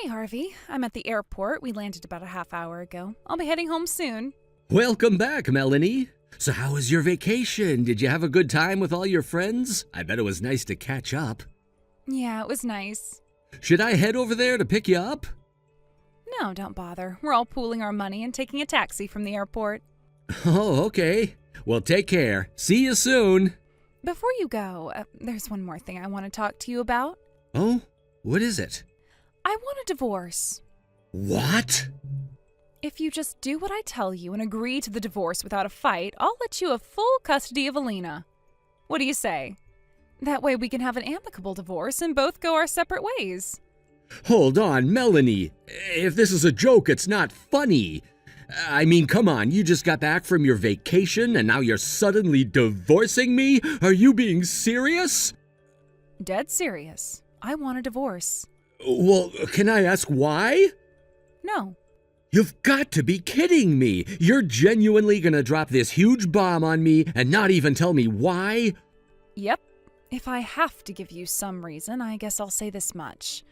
Hey, Harvey. I'm at the airport. We landed about a half hour ago. I'll be heading home soon. Welcome back, Melanie. So how was your vacation? Did you have a good time with all your friends? I bet it was nice to catch up. Yeah, it was nice. Should I head over there to pick you up? No, don't bother. We're all pooling our money and taking a taxi from the airport. Oh, okay. Well, take care. See you soon. Before you go, there's one more thing I want to talk to you about. Oh, what is it? I want a divorce. What? If you just do what I tell you and agree to the divorce without a fight, I'll let you have full custody of Alina. What do you say? That way we can have an amicable divorce and both go our separate ways. Hold on, Melanie. If this is a joke, it's not funny. I mean, come on, you just got back from your vacation and now you're suddenly divorcing me? Are you being serious? Dead serious. I want a divorce. Well, can I ask why? No. You've got to be kidding me. You're genuinely gonna drop this huge bomb on me and not even tell me why? Yep. If I have to give you some reason, I guess I'll say this much.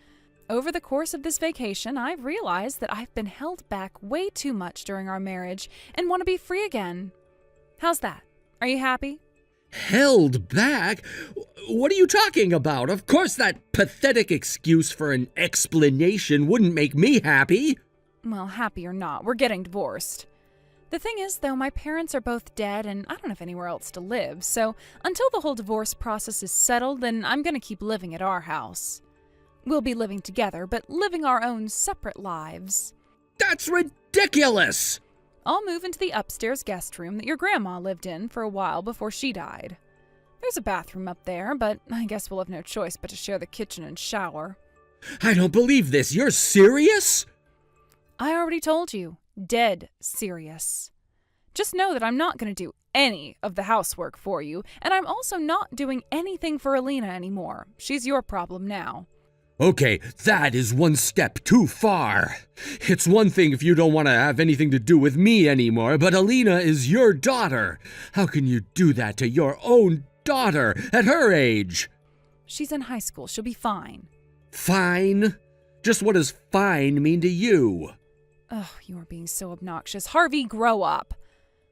Over the course of this vacation, I've realized that I've been held back way too much during our marriage and want to be free again. How's that? Are you happy? Held back? What are you talking about? Of course that pathetic excuse for an explanation wouldn't make me happy. Well, happy or not, we're getting divorced. The thing is, though, my parents are both dead and I don't have anywhere else to live, so until the whole divorce process is settled, then I'm going to keep living at our house. We'll be living together, but living our own separate lives. That's ridiculous! I'll move into the upstairs guest room that your grandma lived in for a while before she died. There's a bathroom up there, but I guess we'll have no choice but to share the kitchen and shower. I don't believe this. You're serious? I already told you. Dead serious. Just know that I'm not going to do any of the housework for you, and I'm also not doing anything for Alina anymore. She's your problem now. Okay, that is one step too far. It's one thing if you don't want to have anything to do with me anymore, but Alina is your daughter. How can you do that to your own daughter at her age? She's in high school. She'll be fine. Fine? Just what does fine mean to you? Ugh, you are being so obnoxious. Harvey, grow up.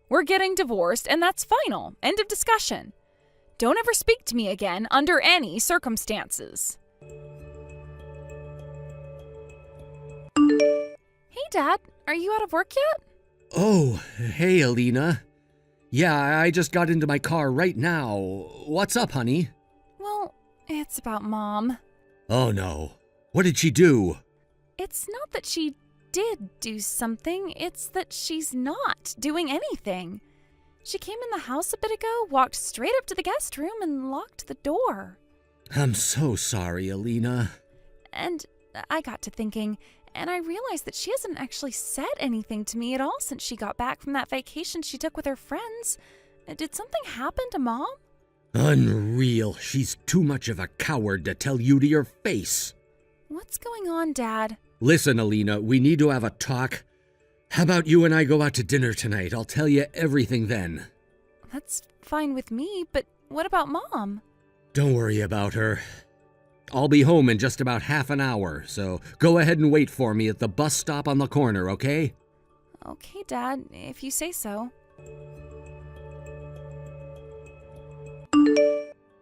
We're getting divorced, and that's final. End of discussion. Don't ever speak to me again under any circumstances. Hey, Dad. Are you out of work yet? Oh, hey, Alina. Yeah, I just got into my car right now. What's up, honey? Well, it's about Mom. Oh, no. What did she do? It's not that she did do something, it's that she's not doing anything. She came in the house a bit ago, walked straight up to the guest room, and locked the door. I'm so sorry, Alina. And I got to thinking, and I realized that she hasn't actually said anything to me at all since she got back from that vacation she took with her friends. Did something happen to Mom? Unreal. She's too much of a coward to tell you to your face. What's going on, Dad? Listen, Alina, we need to have a talk. How about you and I go out to dinner tonight? I'll tell you everything then. That's fine with me, but what about Mom? Don't worry about her. I'll be home in just about half an hour, so go ahead and wait for me at the bus stop on the corner, okay? Okay, Dad, if you say so.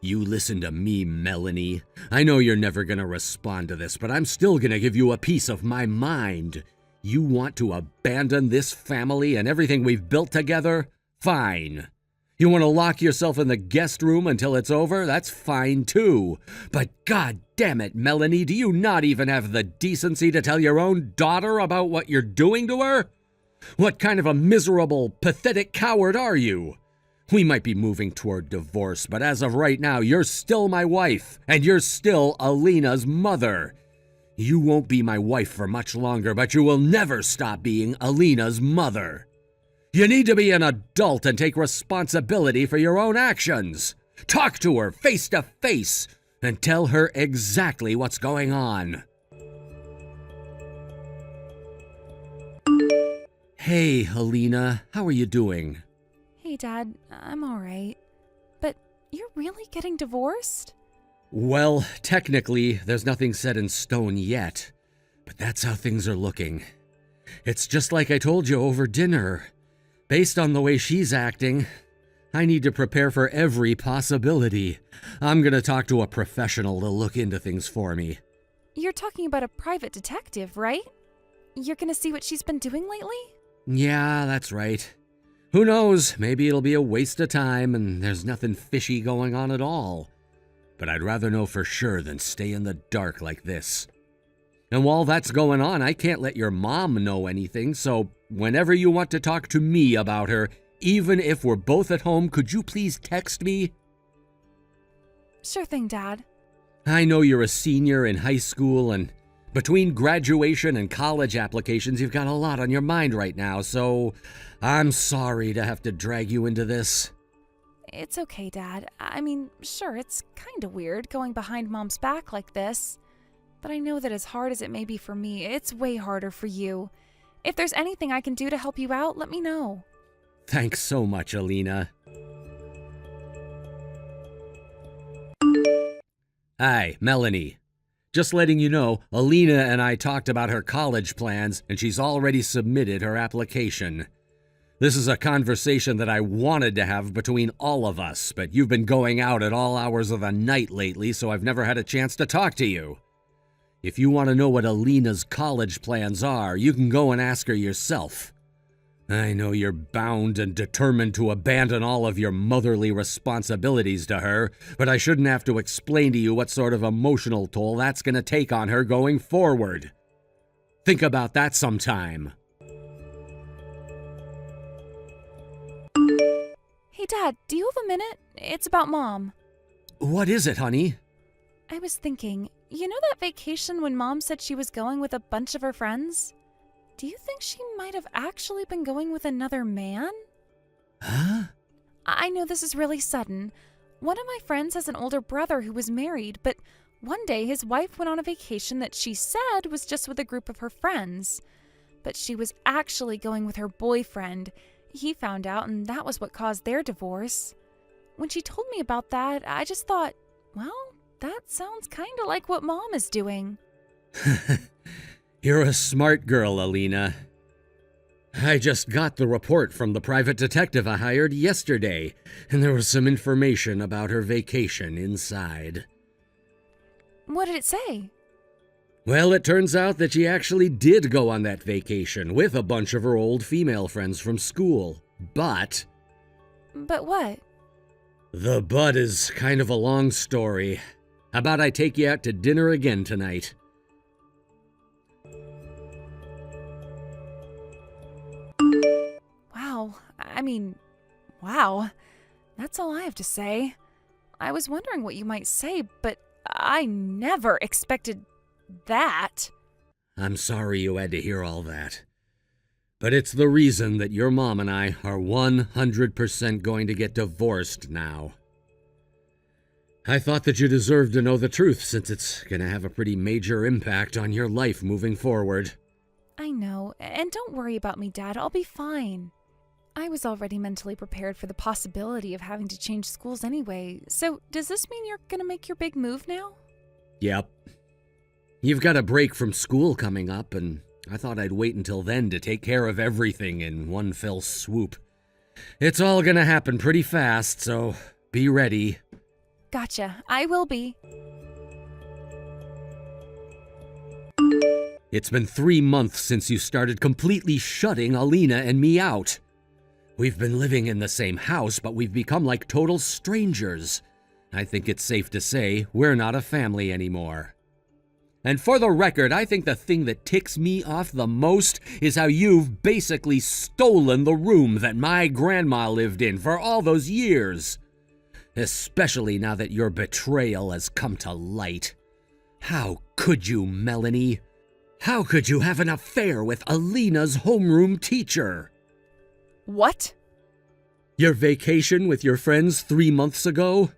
You listen to me, Melanie. I know you're never gonna respond to this, but I'm still gonna give you a piece of my mind. You want to abandon this family and everything we've built together? Fine. You want to lock yourself in the guest room until it's over? That's fine too. But god damn it, Melanie, do you not even have the decency to tell your own daughter about what you're doing to her? What kind of a miserable, pathetic coward are you? We might be moving toward divorce, but as of right now, you're still my wife, and you're still Alina's mother. You won't be my wife for much longer, but you will never stop being Alina's mother. You need to be an adult and take responsibility for your own actions. Talk to her face to face and tell her exactly what's going on. Hey, Alina, how are you doing? Hey, Dad, I'm all right. But you're really getting divorced? Well, technically, there's nothing set in stone yet. But that's how things are looking. It's just like I told you over dinner. Based on the way she's acting, I need to prepare for every possibility. I'm gonna talk to a professional to look into things for me. You're talking about a private detective, right? You're gonna see what she's been doing lately? Yeah, that's right. Who knows, maybe it'll be a waste of time and there's nothing fishy going on at all. But I'd rather know for sure than stay in the dark like this. And while that's going on, I can't let your mom know anything, so whenever you want to talk to me about her, even if we're both at home, could you please text me? Sure thing, Dad. I know you're a senior in high school, and between graduation and college applications, you've got a lot on your mind right now, so I'm sorry to have to drag you into this. It's okay, Dad. I mean, sure, it's kinda weird going behind Mom's back like this. But I know that as hard as it may be for me, it's way harder for you. If there's anything I can do to help you out, let me know. Thanks so much, Alina. Hi, Melanie. Just letting you know, Alina and I talked about her college plans, and she's already submitted her application. This is a conversation that I wanted to have between all of us, but you've been going out at all hours of the night lately, so I've never had a chance to talk to you. If you want to know what Alina's college plans are, you can go and ask her yourself. I know you're bound and determined to abandon all of your motherly responsibilities to her, but I shouldn't have to explain to you what sort of emotional toll that's going to take on her going forward. Think about that sometime. Hey, Dad, do you have a minute? It's about Mom. What is it, honey? I was thinking, you know that vacation when Mom said she was going with a bunch of her friends? Do you think she might have actually been going with another man? Huh? I know this is really sudden. One of my friends has an older brother who was married, but one day his wife went on a vacation that she said was just with a group of her friends. But she was actually going with her boyfriend. He found out, and that was what caused their divorce. When she told me about that, I just thought, well, that sounds kind of like what Mom is doing. You're a smart girl, Alina. I just got the report from the private detective I hired yesterday, and there was some information about her vacation inside. What did it say? Well, it turns out that she actually did go on that vacation with a bunch of her old female friends from school. But what? the but is kind of a long story. How about I take you out to dinner again tonight? Wow. That's all I have to say. I was wondering what you might say, but I never expected that. I'm sorry you had to hear all that. But it's the reason that your mom and I are 100% going to get divorced now. I thought that you deserved to know the truth since it's going to have a pretty major impact on your life moving forward. I know, and don't worry about me, Dad. I'll be fine. I was already mentally prepared for the possibility of having to change schools anyway, so does this mean you're gonna make your big move now? Yep. You've got a break from school coming up, and I thought I'd wait until then to take care of everything in one fell swoop. It's all gonna happen pretty fast, so be ready. Gotcha. I will be. It's been 3 months since you started completely shutting Alina and me out. We've been living in the same house, but we've become like total strangers. I think it's safe to say we're not a family anymore. And for the record, I think the thing that ticks me off the most is how you've basically stolen the room that my grandma lived in for all those years. Especially now that your betrayal has come to light. How could you, Melanie? How could you have an affair with Alina's homeroom teacher? What? Your vacation with your friends 3 months ago?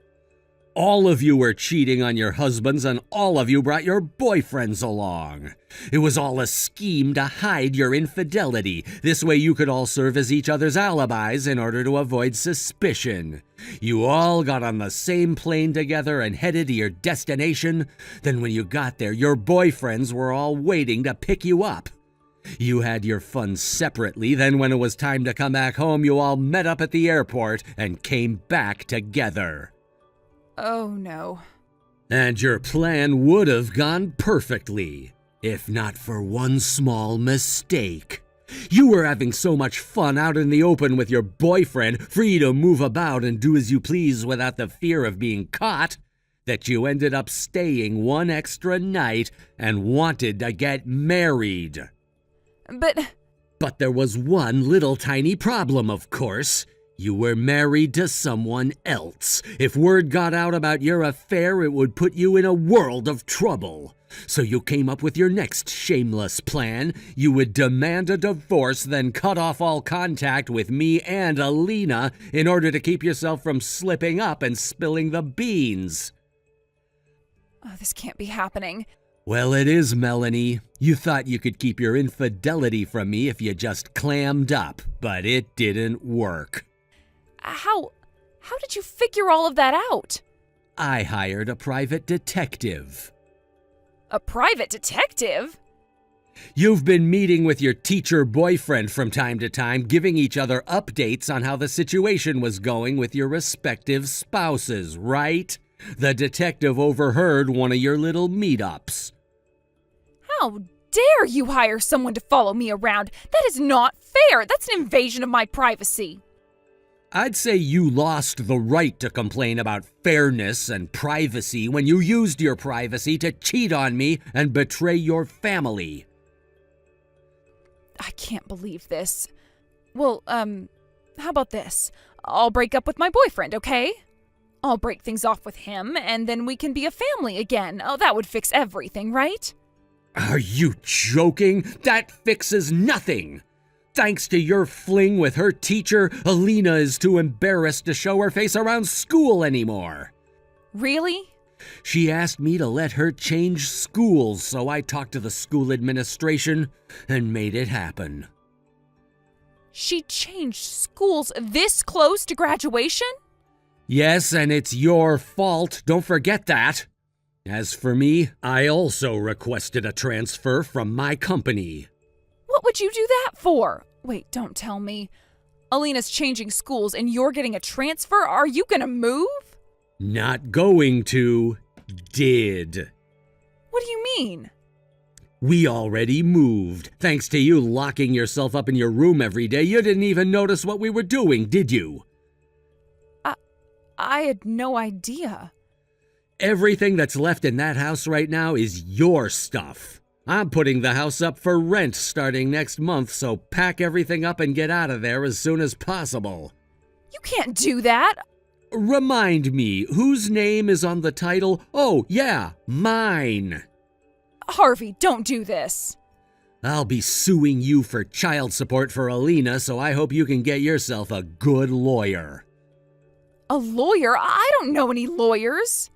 All of you were cheating on your husbands and all of you brought your boyfriends along. It was all a scheme to hide your infidelity. This way you could all serve as each other's alibis in order to avoid suspicion. You all got on the same plane together and headed to your destination. Then when you got there, your boyfriends were all waiting to pick you up. You had your fun separately, then when it was time to come back home, you all met up at the airport and came back together. Oh no. And your plan would have gone perfectly, if not for one small mistake. You were having so much fun out in the open with your boyfriend, free to move about and do as you please without the fear of being caught, that you ended up staying one extra night and wanted to get married. But there was one little tiny problem, of course. You were married to someone else. If word got out about your affair, it would put you in a world of trouble. So you came up with your next shameless plan. You would demand a divorce, then cut off all contact with me and Alina in order to keep yourself from slipping up and spilling the beans. Oh, this can't be happening. Well, it is, Melanie. You thought you could keep your infidelity from me if you just clammed up, but it didn't work. How did you figure all of that out? I hired a private detective. A private detective? You've been meeting with your teacher boyfriend from time to time, giving each other updates on how the situation was going with your respective spouses, right? The detective overheard one of your little meetups. How dare you hire someone to follow me around? That is not fair. That's an invasion of my privacy. I'd say you lost the right to complain about fairness and privacy when you used your privacy to cheat on me and betray your family. I can't believe this. Well, how about this? I'll break up with my boyfriend, okay? I'll break things off with him, and then we can be a family again. Oh, that would fix everything, right? Are you joking? That fixes nothing. Thanks to your fling with her teacher, Alina is too embarrassed to show her face around school anymore. Really? She asked me to let her change schools, so I talked to the school administration and made it happen. She changed schools this close to graduation? Yes, and it's your fault. Don't forget that. As for me, I also requested a transfer from my company. What would you do that for? Wait, don't tell me. Alina's changing schools and you're getting a transfer? Are you gonna move? Not going to. Did. What do you mean? We already moved. Thanks to you locking yourself up in your room every day, you didn't even notice what we were doing, did you? I had no idea. Everything that's left in that house right now is your stuff. I'm putting the house up for rent starting next month, so pack everything up and get out of there as soon as possible. You can't do that. Remind me, whose name is on the title? Oh, yeah, mine. Harvey, don't do this. I'll be suing you for child support for Alina, so I hope you can get yourself a good lawyer. A lawyer? I don't know any lawyers.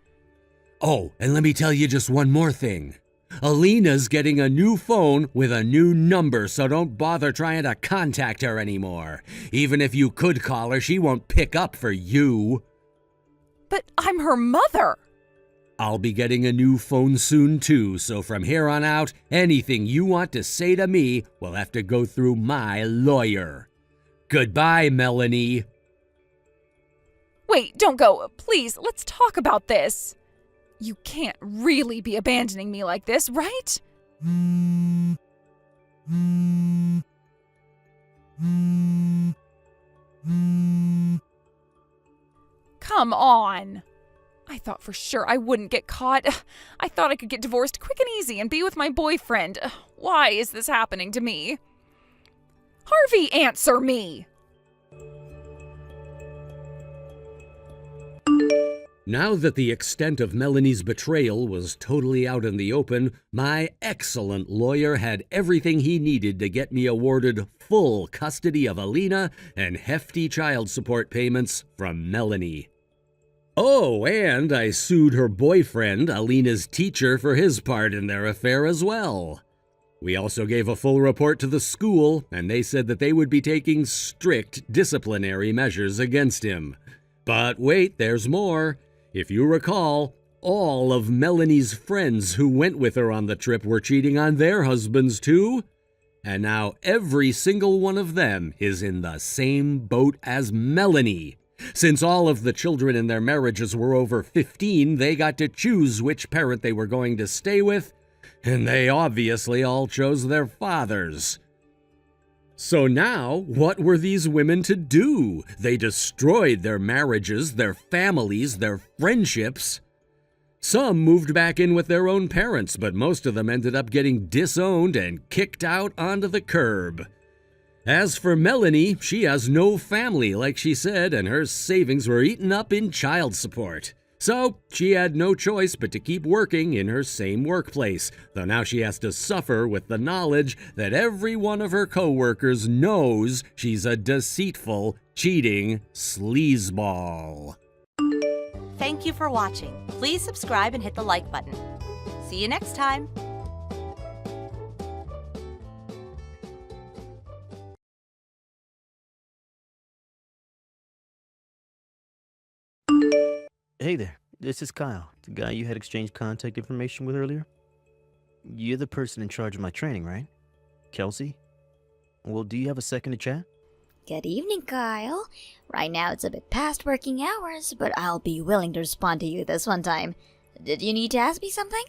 Oh, and let me tell you just one more thing. Alina's getting a new phone with a new number, so don't bother trying to contact her anymore. Even if you could call her, she won't pick up for you. But I'm her mother. I'll be getting a new phone soon too, so from here on out, anything you want to say to me will have to go through my lawyer. Goodbye, Melanie. Wait, don't go. Please, let's talk about this. You can't really be abandoning me like this, right? Come on. I thought for sure I wouldn't get caught. I thought I could get divorced quick and easy and be with my boyfriend. Why is this happening to me? Harvey, answer me! Now that the extent of Melanie's betrayal was totally out in the open, my excellent lawyer had everything he needed to get me awarded full custody of Alina and hefty child support payments from Melanie. Oh, and I sued her boyfriend, Alina's teacher, for his part in their affair as well. We also gave a full report to the school, and they said that they would be taking strict disciplinary measures against him. But wait, there's more. If you recall, all of Melanie's friends who went with her on the trip were cheating on their husbands too. And now every single one of them is in the same boat as Melanie. Since all of the children in their marriages were over 15, they got to choose which parent they were going to stay with, and they obviously all chose their fathers. So now, what were these women to do? They destroyed their marriages, their families, their friendships. Some moved back in with their own parents, but most of them ended up getting disowned and kicked out onto the curb. As for Melanie, she has no family, like she said, and her savings were eaten up in child support. So she had no choice but to keep working in her same workplace, though now she has to suffer with the knowledge that every one of her coworkers knows she's a deceitful, cheating sleazeball. Thank you for watching. Please subscribe and hit the like button. See you next time. Hey there, this is Kyle, the guy you had exchanged contact information with earlier. You're the person in charge of my training, right? Kelsey? Well, do you have a second to chat? Good evening, Kyle. Right now it's a bit past working hours, but I'll be willing to respond to you this one time. Did you need to ask me something?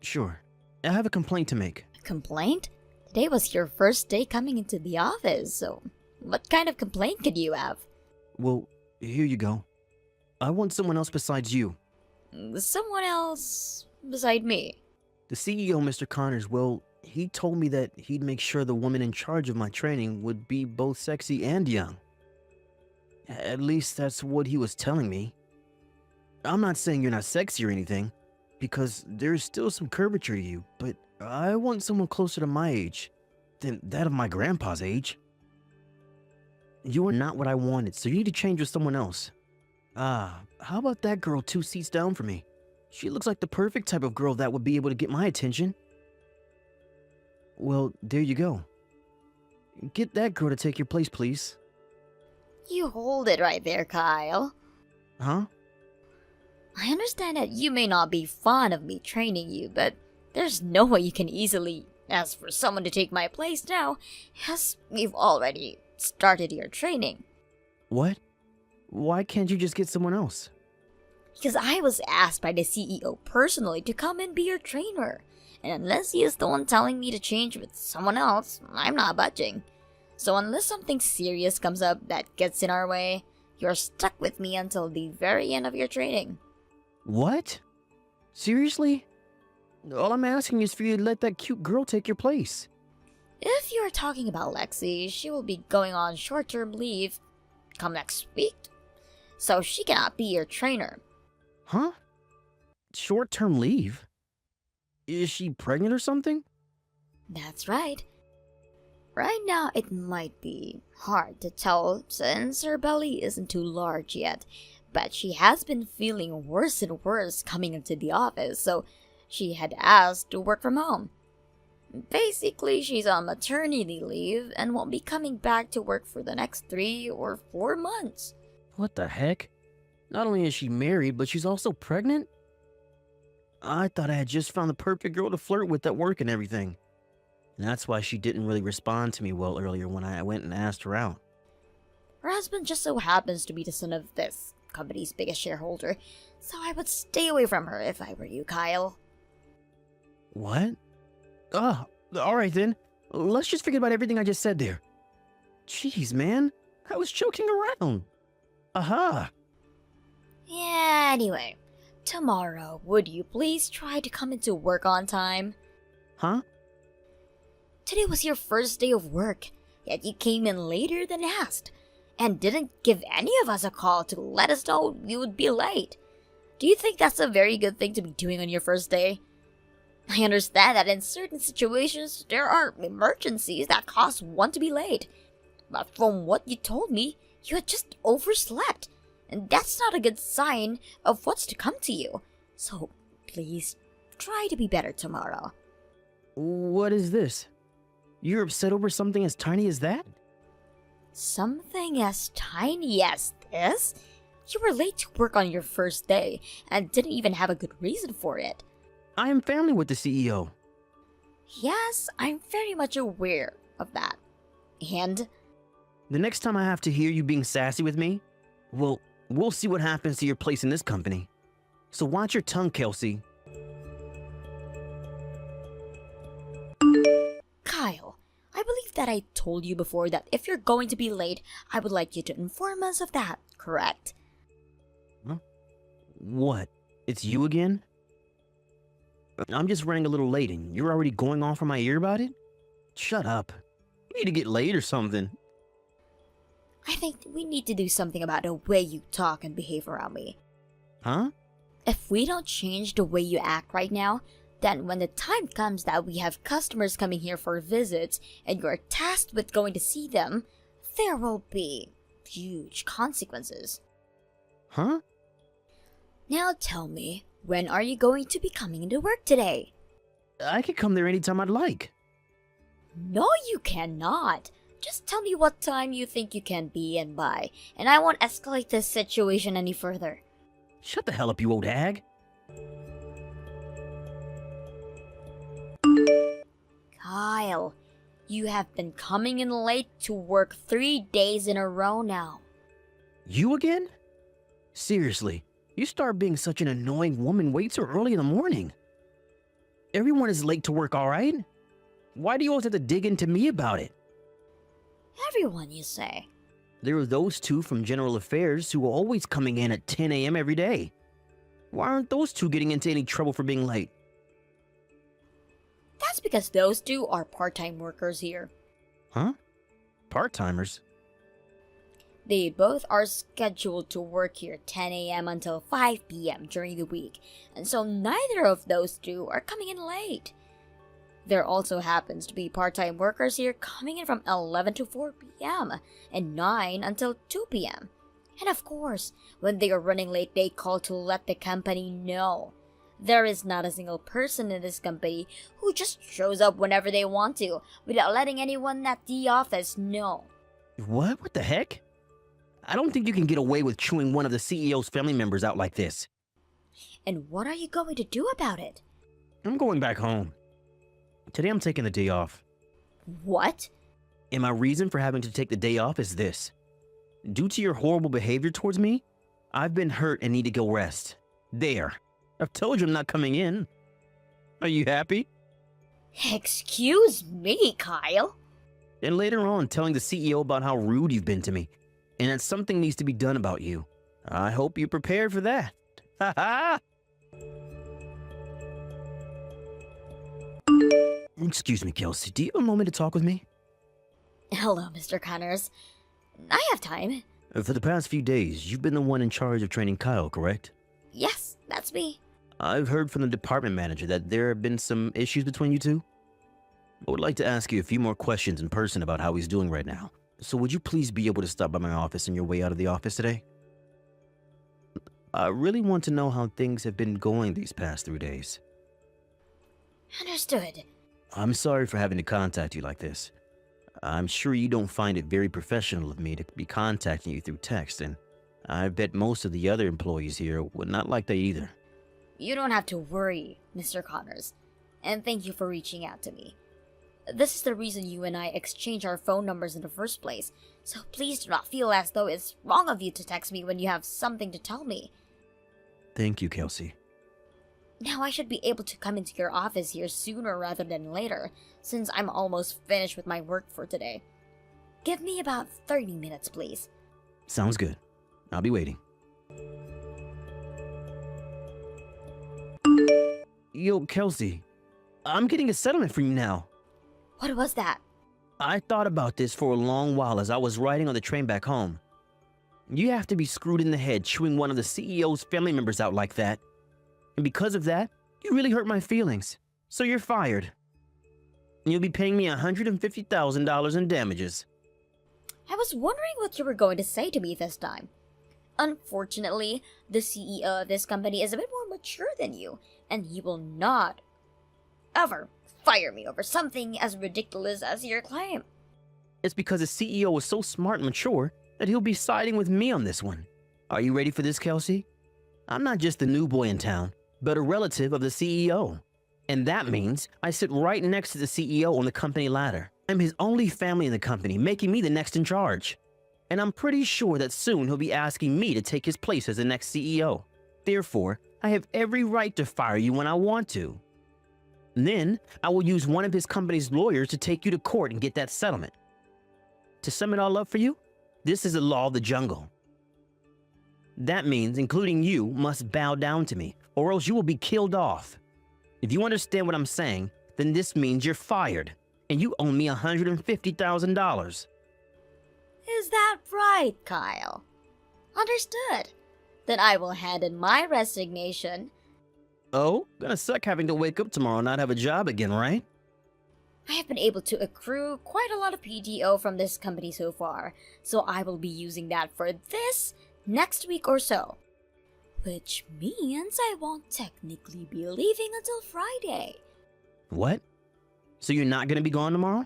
Sure. I have a complaint to make. A complaint? Today was your first day coming into the office, so what kind of complaint could you have? Well, here you go. I want someone else besides you. Someone else beside me? The CEO, Mr. Connors, well, he told me that he'd make sure the woman in charge of my training would be both sexy and young. At least that's what he was telling me. I'm not saying you're not sexy or anything, because there's still some curvature to you, but I want someone closer to my age than that of my grandpa's age. You are not what I wanted, so you need to change with someone else. How about that girl 2 seats down from me? She looks like the perfect type of girl that would be able to get my attention. Well, there you go. Get that girl to take your place, please. You hold it right there, Kyle. Huh? I understand that you may not be fond of me training you, but there's no way you can easily ask for someone to take my place now, as we've already started your training. What? Why can't you just get someone else? Because I was asked by the CEO personally to come and be your trainer. And unless he is the one telling me to change with someone else, I'm not budging. So unless something serious comes up that gets in our way, you're stuck with me until the very end of your training. What? Seriously? All I'm asking is for you to let that cute girl take your place. If you're talking about Lexi, she will be going on short-term leave come next week. So she cannot be your trainer. Huh? Short-term leave? Is she pregnant or something? That's right. Right now, it might be hard to tell since her belly isn't too large yet, but she has been feeling worse and worse coming into the office, so she had asked to work from home. Basically, she's on maternity leave and won't be coming back to work for the next 3 or 4 months. What the heck? Not only is she married, but she's also pregnant? I thought I had just found the perfect girl to flirt with at work and everything. And that's why she didn't really respond to me well earlier when I went and asked her out. Her husband just so happens to be the son of this company's biggest shareholder, so I would stay away from her if I were you, Kyle. What? Alright then. Let's just forget about everything I just said there. Jeez, man. I was joking around. Aha. Yeah, anyway. Tomorrow, would you please try to come into work on time? Huh? Today was your first day of work, yet you came in later than asked, and didn't give any of us a call to let us know you would be late. Do you think that's a very good thing to be doing on your first day? I understand that in certain situations, there are emergencies that cause one to be late. But from what you told me, you had just overslept. and that's not a good sign of what's to come to you. So please try to be better tomorrow. What is this? You're upset over something as tiny as that? Something as tiny as this? You were late to work on your first day and didn't even have a good reason for it. I am family with the CEO. Yes, I'm very much aware of that. And The next time I have to hear you being sassy with me, well, we'll see what happens to your place in this company. So watch your tongue, Kelsey. Kyle, I believe that I told you before that if you're going to be late, I would like you to inform us of that, correct? What? It's you again? I'm just running a little late and you're already going on for my ear about it? Shut up. You need to get laid or something. I think we need to do something about the way you talk and behave around me. Huh? If we don't change the way you act right now, then when the time comes that we have customers coming here for visits and you're tasked with going to see them, there will be huge consequences. Huh? Now tell me, when are you going to be coming into work today? I could come there anytime I'd like. No, you cannot. Just tell me what time you think you can be in by, and I won't escalate this situation any further. Shut the hell up, you old hag. Kyle, you have been coming in late to work 3 days in a row now. You again? Seriously, you start being such an annoying woman way too early in the morning. Everyone is late to work, all right? Why do you always have to dig into me about it? Everyone, you say? There are those two from General Affairs who are always coming in at 10 a.m. every day. Why aren't those two getting into any trouble for being late? That's because those two are part-time workers here. Huh? Part-timers? They both are scheduled to work here 10 a.m. until 5 p.m. during the week, and so neither of those two are coming in late. There also happens to be part-time workers here coming in from 11 to 4 p.m. and 9 until 2 p.m. And of course, when they are running late, they call to let the company know. There is not a single person in this company who just shows up whenever they want to without letting anyone at the office know. What? What the heck? I don't think you can get away with chewing one of the CEO's family members out like this. And what are you going to do about it? I'm going back home. Today I'm taking the day off. What? And my reason for having to take the day off is this. Due to your horrible behavior towards me, I've been hurt and need to go rest. There. I've told you I'm not coming in. Are you happy? Excuse me, Kyle. And later on, telling the CEO about how rude you've been to me, and that something needs to be done about you. I hope you're prepared for that. Ha ha! Excuse me, Kelsey. Do you have a moment to talk with me? Hello, Mr. Connors. I have time. For the past few days, you've been the one in charge of training Kyle, correct? Yes, that's me. I've heard from the department manager that there have been some issues between you two. I would like to ask you a few more questions in person about how he's doing right now. So would you please be able to stop by my office on your way out of the office today? I really want to know how things have been going these past 3 days. Understood. I'm sorry for having to contact you like this. I'm sure you don't find it very professional of me to be contacting you through text, and I bet most of the other employees here would not like that either. You don't have to worry, Mr. Connors. And thank you for reaching out to me. This is the reason you and I exchanged our phone numbers in the first place, so please do not feel as though it's wrong of you to text me when you have something to tell me. Thank you, Kelsey. Now I should be able to come into your office here sooner rather than later, since I'm almost finished with my work for today. Give me about 30 minutes, please. Sounds good. I'll be waiting. Yo, Kelsey. I'm getting a settlement for you now. What was that? I thought about this for a long while as I was riding on the train back home. You have to be screwed in the head chewing one of the CEO's family members out like that. And because of that, you really hurt my feelings. So you're fired. And you'll be paying me $150,000 in damages. I was wondering what you were going to say to me this time. Unfortunately, the CEO of this company is a bit more mature than you, and he will not ever fire me over something as ridiculous as your claim. It's because the CEO is so smart and mature that he'll be siding with me on this one. Are you ready for this, Kelsey? I'm not just the new boy in town, but a relative of the CEO. And that means I sit right next to the CEO on the company ladder. I'm his only family in the company, making me the next in charge. And I'm pretty sure that soon he'll be asking me to take his place as the next CEO. Therefore, I have every right to fire you when I want to. And then, I will use one of his company's lawyers to take you to court and get that settlement. To sum it all up for you, this is the law of the jungle. That means, including you, must bow down to me, or else you will be killed off. If you understand what I'm saying, then this means you're fired, and you owe me $150,000. Is that right, Kyle? Understood. Then I will hand in my resignation. Oh, gonna suck having to wake up tomorrow and not have a job again, right? I have been able to accrue quite a lot of PTO from this company so far, so I will be using that for this next week or so. Which means I won't technically be leaving until Friday. What? So you're not gonna be gone tomorrow?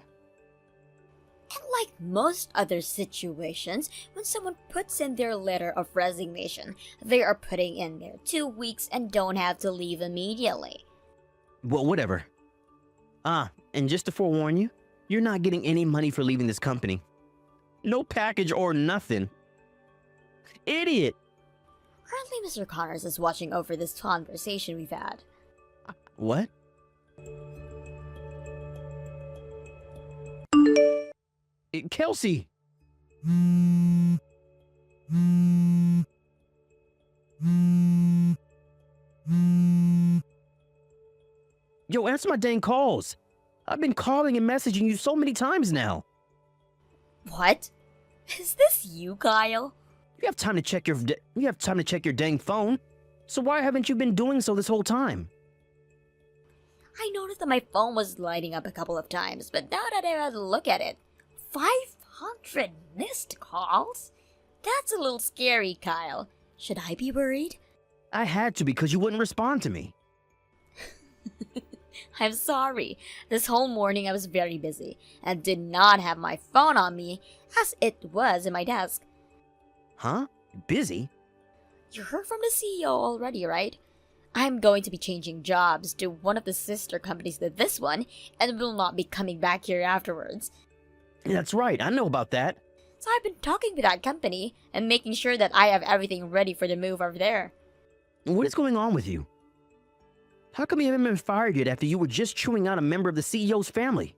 And like most other situations, when someone puts in their letter of resignation, they are putting in their 2 weeks and don't have to leave immediately. Well, whatever. And just to forewarn you, you're not getting any money for leaving this company. No package or nothing. Idiot! Currently, Mr. Connors is watching over this conversation we've had. What? Kelsey! Yo, answer my dang calls. I've been calling and messaging you so many times now. What? Is this you, Kyle? You have time to check your dang phone. So why haven't you been doing so this whole time? I noticed that my phone was lighting up a couple of times, but now that I had a look at it, 500 missed calls? That's a little scary, Kyle. Should I be worried? I had to because you wouldn't respond to me. I'm sorry. This whole morning I was very busy and did not have my phone on me as it was in my desk. Huh? Busy? You heard from the CEO already, right? I'm going to be changing jobs to one of the sister companies to this one and will not be coming back here afterwards. That's right, I know about that. So I've been talking with that company and making sure that I have everything ready for the move over there. What is going on with you? How come you haven't been fired yet after you were just chewing out a member of the CEO's family?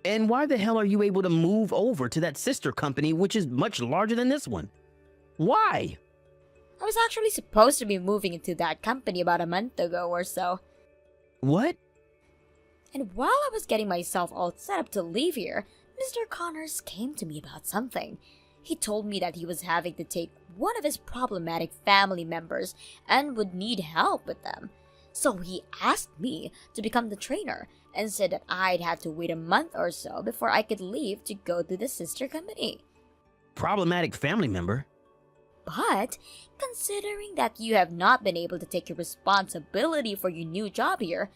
And why the hell are you able to move over to that sister company which is much larger than this one? Why? I was actually supposed to be moving into that company about a month ago or so. What? And while I was getting myself all set up to leave here, Mr. Connors came to me about something. He told me that he was having to take one of his problematic family members and would need help with them. So he asked me to become the trainer and said that I'd have to wait a month or so before I could leave to go to the sister company. Problematic family member? But considering that you have not been able to take your responsibility for your new job here,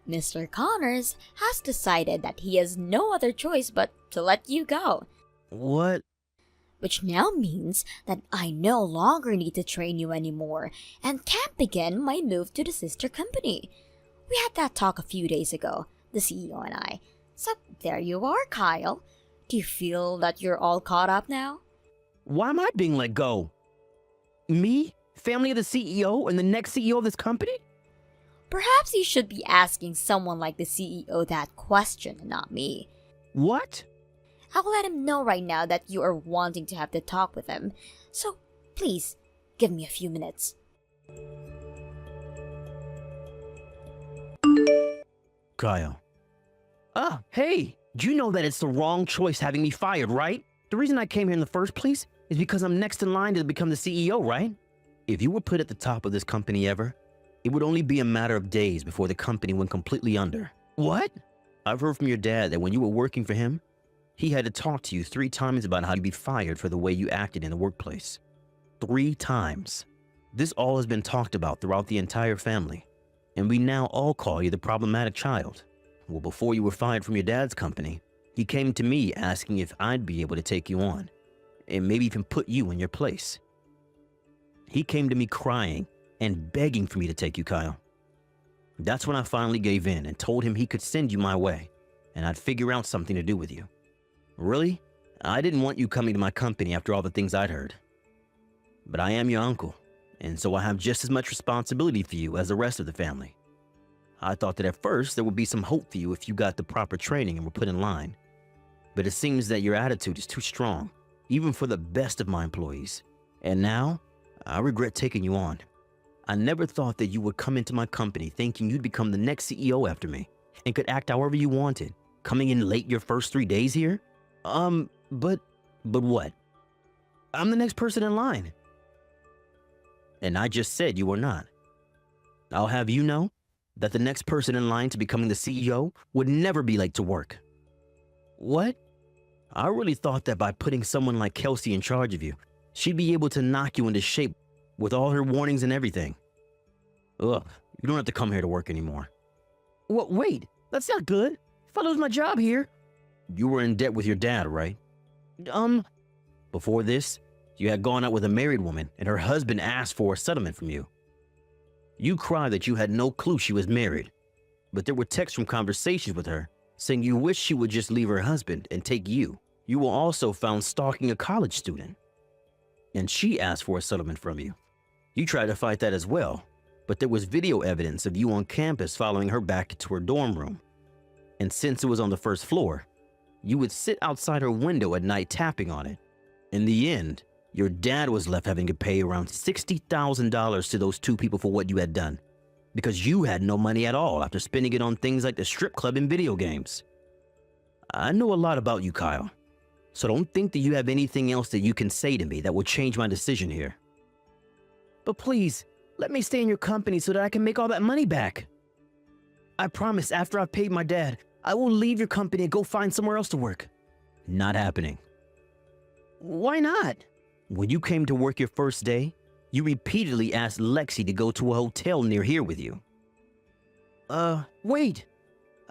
Mr. Connors has decided that he has no other choice but to let you go. What? Which now means that I no longer need to train you anymore and can begin my move to the sister company. We had that talk a few days ago, the CEO and I. So there you are, Kyle. Do you feel that you're all caught up now? Why am I being let go? Me? Family of the CEO and the next CEO of this company? Perhaps you should be asking someone like the CEO that question, not me. What? I will let him know right now that you are wanting to have the talk with him. So, please, give me a few minutes. Kyle. Hey! You know that it's the wrong choice having me fired, right? The reason I came here in the first place is because I'm next in line to become the CEO, right? If you were put at the top of this company ever, it would only be a matter of days before the company went completely under. What? I've heard from your dad that when you were working for him, he had to talk to you 3 times about how you'd be fired for the way you acted in the workplace. 3 times. This all has been talked about throughout the entire family, and we now all call you the problematic child. Well, before you were fired from your dad's company, he came to me asking if I'd be able to take you on, and maybe even put you in your place. He came to me crying and begging for me to take you, Kyle. That's when I finally gave in and told him he could send you my way, and I'd figure out something to do with you. Really, I didn't want you coming to my company after all the things I'd heard. But I am your uncle, and so I have just as much responsibility for you as the rest of the family. I thought that at first there would be some hope for you if you got the proper training and were put in line. But it seems that your attitude is too strong, even for the best of my employees. And now, I regret taking you on. I never thought that you would come into my company thinking you'd become the next CEO after me and could act however you wanted, coming in late your first 3 days here? But what? I'm the next person in line. And I just said you were not. I'll have you know that the next person in line to becoming the CEO would never be late to work. What? I really thought that by putting someone like Kelsey in charge of you, she'd be able to knock you into shape with all her warnings and everything. Ugh, you don't have to come here to work anymore. What? Wait, that's not good. If I lose my job here. You were in debt with your dad, right? Before this, you had gone out with a married woman and her husband asked for a settlement from you. You cried that you had no clue she was married, but there were texts from conversations with her saying you wish she would just leave her husband and take you. You were also found stalking a college student, and she asked for a settlement from you. You tried to fight that as well, but there was video evidence of you on campus following her back to her dorm room. And since it was on the first floor, you would sit outside her window at night tapping on it. In the end, your dad was left having to pay around $60,000 to those 2 people for what you had done, because you had no money at all after spending it on things like the strip club and video games. I know a lot about you, Kyle, so don't think that you have anything else that you can say to me that will change my decision here. But please, let me stay in your company so that I can make all that money back. I promise after I've paid my dad, I will leave your company and go find somewhere else to work. Not happening. Why not? When you came to work your first day, you repeatedly asked Lexi to go to a hotel near here with you. Wait.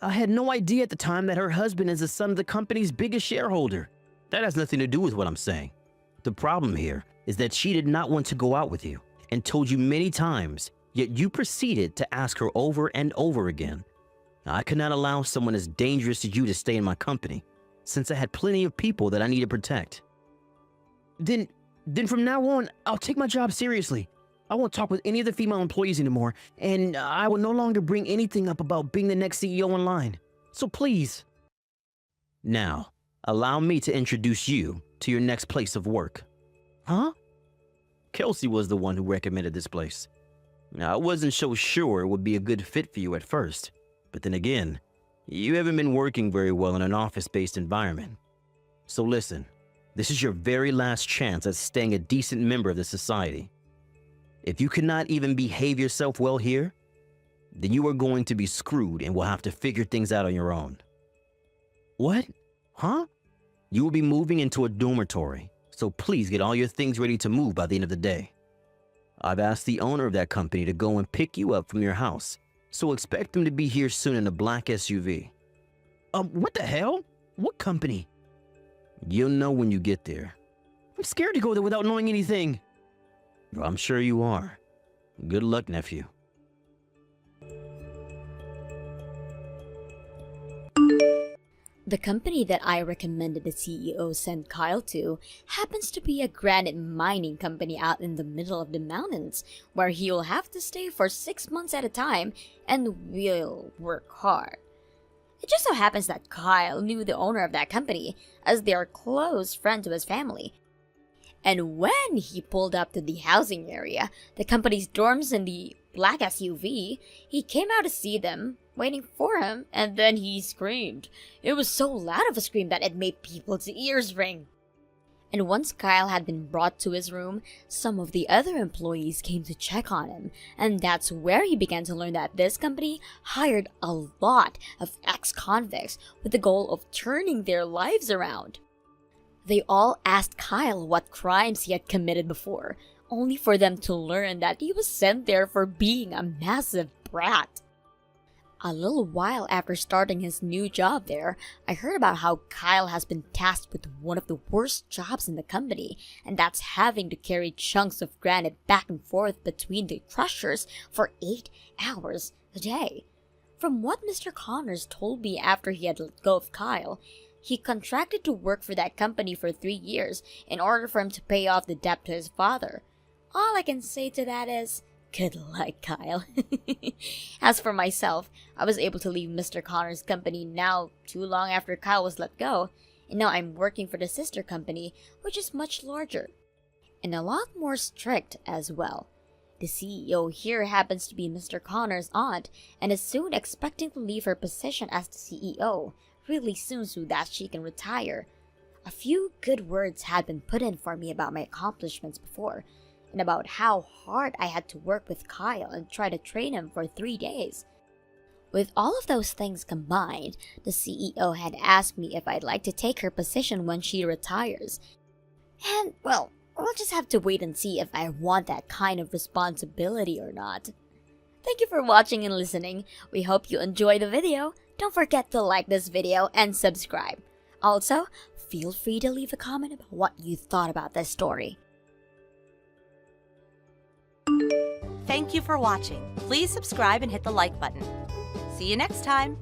I had no idea at the time that her husband is the son of the company's biggest shareholder. That has nothing to do with what I'm saying. The problem here is that she did not want to go out with you and told you many times, yet you proceeded to ask her over and over again. I could not allow someone as dangerous as you to stay in my company, since I had plenty of people that I need to protect. Then from now on, I'll take my job seriously. I won't talk with any of the female employees anymore, and I will no longer bring anything up about being the next CEO in line. So please. Now, allow me to introduce you to your next place of work. Huh? Kelsey was the one who recommended this place. Now, I wasn't so sure it would be a good fit for you at first, but then again, you haven't been working very well in an office-based environment. So listen, this is your very last chance at staying a decent member of the society. If you cannot even behave yourself well here, then you are going to be screwed and will have to figure things out on your own. What? Huh? You will be moving into a dormitory, so please get all your things ready to move by the end of the day. I've asked the owner of that company to go and pick you up from your house, so expect them to be here soon in a black SUV. What the hell? What company? You'll know when you get there. I'm scared to go there without knowing anything. I'm sure you are. Good luck, nephew. The company that I recommended the CEO send Kyle to happens to be a granite mining company out in the middle of the mountains, where he'll have to stay for 6 months at a time and will work hard. It just so happens that Kyle knew the owner of that company, as they are close friends to his family. And when he pulled up to the housing area, the company's dorms in the black SUV, he came out to see them, waiting for him, and then he screamed. It was so loud of a scream that it made people's ears ring. And once Kyle had been brought to his room, some of the other employees came to check on him, and that's where he began to learn that this company hired a lot of ex-convicts with the goal of turning their lives around. They all asked Kyle what crimes he had committed before, only for them to learn that he was sent there for being a massive brat. A little while after starting his new job there, I heard about how Kyle has been tasked with one of the worst jobs in the company, and that's having to carry chunks of granite back and forth between the crushers for 8 hours a day. From what Mr. Connors told me after he had let go of Kyle, he contracted to work for that company for 3 years in order for him to pay off the debt to his father. All I can say to that is, good luck, Kyle. As for myself, I was able to leave Mr. Connor's company now too long after Kyle was let go, and now I'm working for the sister company, which is much larger and a lot more strict as well. The CEO here happens to be Mr. Connor's aunt and is soon expecting to leave her position as the CEO really soon so that she can retire. A few good words had been put in for me about my accomplishments before, and about how hard I had to work with Kyle and try to train him for 3 days. With all of those things combined, the CEO had asked me if I'd like to take her position when she retires. And, well, we'll just have to wait and see if I want that kind of responsibility or not. Thank you for watching and listening. We hope you enjoyed the video. Don't forget to like this video and subscribe. Also, feel free to leave a comment about what you thought about this story. Thank you for watching. Please subscribe and hit the like button. See you next time.